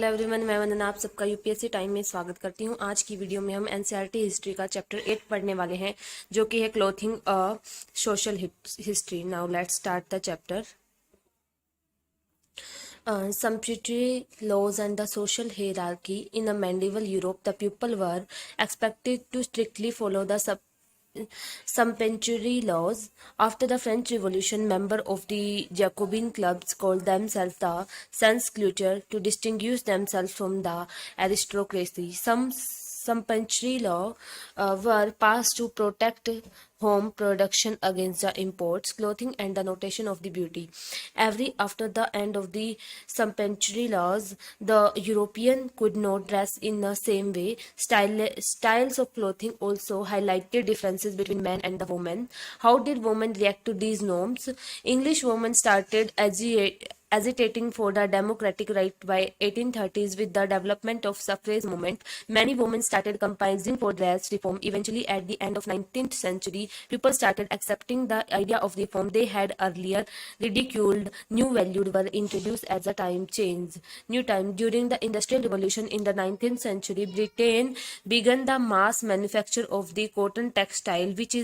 Hello everyone, मैं वंदना आप सबका यूपीएससी टाइम में स्वागत करती हूं। आज की वीडियो में हम एनसीईआरटी हिस्ट्री का चैप्टर 8 पढ़ने वाले हैं, जो कि है clothing social history. Now let's start the chapter. Sumptuary laws and the social hierarchy in a medieval Europe, the people were expected to strictly follow the sumptuary laws. After the French Revolution, members of the Jacobin clubs called themselves the sans culture to distinguish themselves from the aristocracy. Some sumptuary laws were passed to protect home production against the imports, clothing, and the notation of the beauty. Every after the end of the sumptuary laws, the European could not dress in the same way. Styles of clothing also highlighted differences between men and the women. How did women react to these norms? English women started agitating for the democratic right by 1830s. With the development of suffrage movement, many women started campaigning for dress reform. Eventually, at the end of 19th century, people started accepting the idea of reform they had earlier ridiculed. New values were introduced as the time changed. New time. During the Industrial Revolution in the 19th century, Britain began the mass manufacture of the cotton textile, which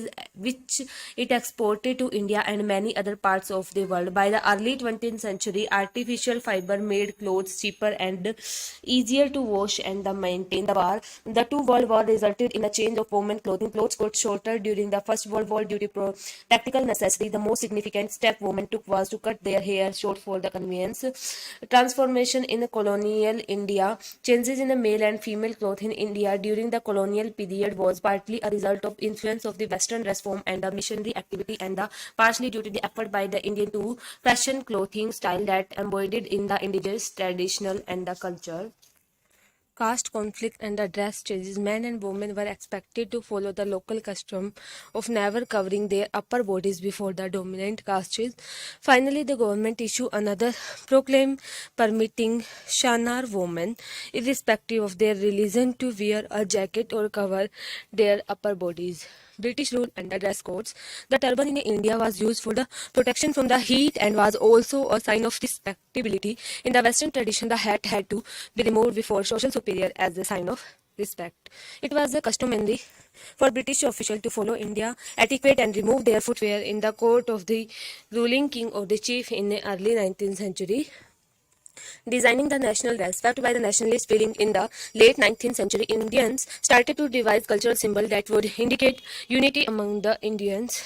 it exported to India and many other parts of the world. By the early 20th century, artificial fiber made clothes cheaper and easier to wash and maintain. The two World War resulted in a change of women clothing. Clothes got shorter during the First World War due to practical necessity. The most significant step women took was to cut their hair short for the convenience. Transformation in colonial India. Changes in the male and female clothing in India during the colonial period was partly a result of influence of the Western dress form and the missionary activity, and partially due to the effort by the Indian to fashion clothing style that embodied in the indigenous traditional and the culture. Caste conflict and the dress changes. Men and women were expected to follow the local custom of never covering their upper bodies before the dominant castes. Finally, the government issued another proclaim permitting Shanar women, irrespective of their religion, to wear a jacket or cover their upper bodies. British rule and the dress codes. The turban in India was used for the protection from the heat and was also a sign of respectability. In the Western tradition, the hat had to be removed before social superior as a sign of respect. It was customary for British officials to follow India etiquette and remove their footwear in the court of the ruling king or the chief in the early 19th century. Designing the national dress. Swept by the nationalist feeling in the late 19th century, Indians started to devise cultural symbols that would indicate unity among the Indians.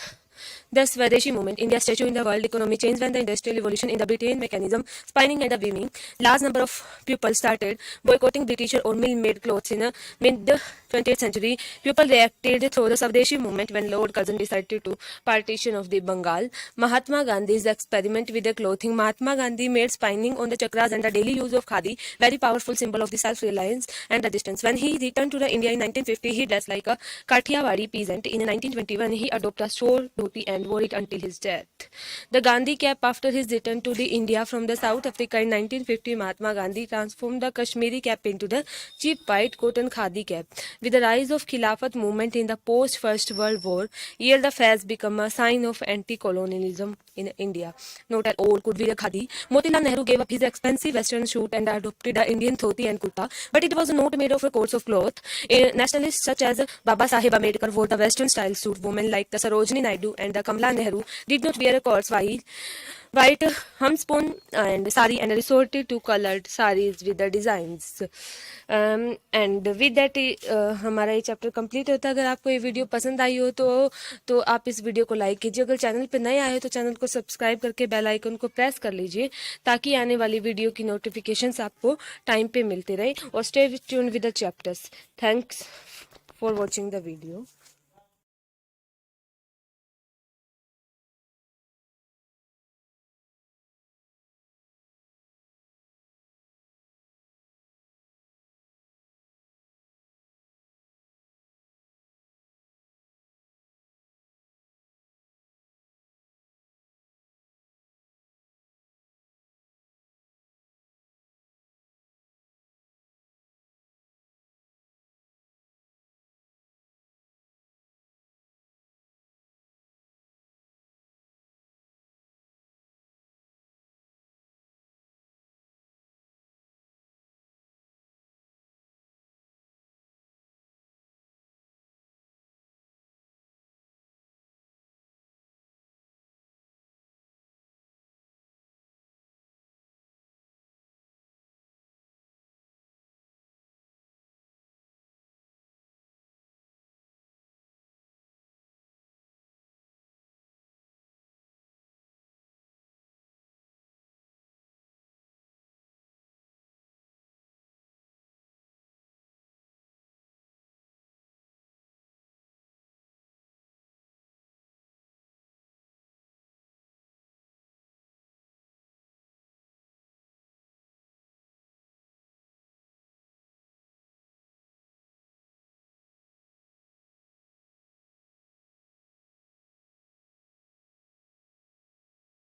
The Swadeshi movement, India's statue in the world economy, changed when the Industrial Revolution in the Britain mechanism, spinning and the weaving. Large number of people started boycotting British or mill-made clothes in the mid-20th century. People reacted through the Swadeshi movement when Lord Curzon decided to partition of the Bengal. Mahatma Gandhi's experiment with the clothing. Mahatma Gandhi made spinning on the chakras and the daily use of khadi very powerful symbol of the self-reliance and the distance. When he returned to the India in 1950, he dressed like a Kathiawadi peasant. In 1921, he adopted a short dhoti and wore it until his death. The Gandhi cap. After his return to the India from the South Africa in 1950, Mahatma Gandhi transformed the Kashmiri cap into the cheap white cotton khadi cap. With the rise of Khilafat movement in the post-First World War, here the fez became a sign of anti-colonialism in India. Not at all could wear khadi. Motilal Nehru gave up his expensive western suit and adopted the Indian dhoti and kurta, but it was not made of a coats of cloth. Nationalists such as Baba Saheb Ambedkar wore the western style suit. Women like the Sarojini Naidu and the Kamala Nehru did not wear a coats white homespun and sari and resorted to colored saris with the designs. And with that हमारा ये chapter complete होता है। अगर आपको ये video पसंद आई हो तो आप इस वीडियो को लाइक कीजिए। अगर चैनल पे नए आए हो तो चैनल को सब्सक्राइब करके बेल आइकन को प्रेस कर लीजिए, ताकि आने वाली वीडियो की नोटिफिकेशंस आपको टाइम पे मिलते रहे। और stay tuned with the chapters. Thanks for watching the video.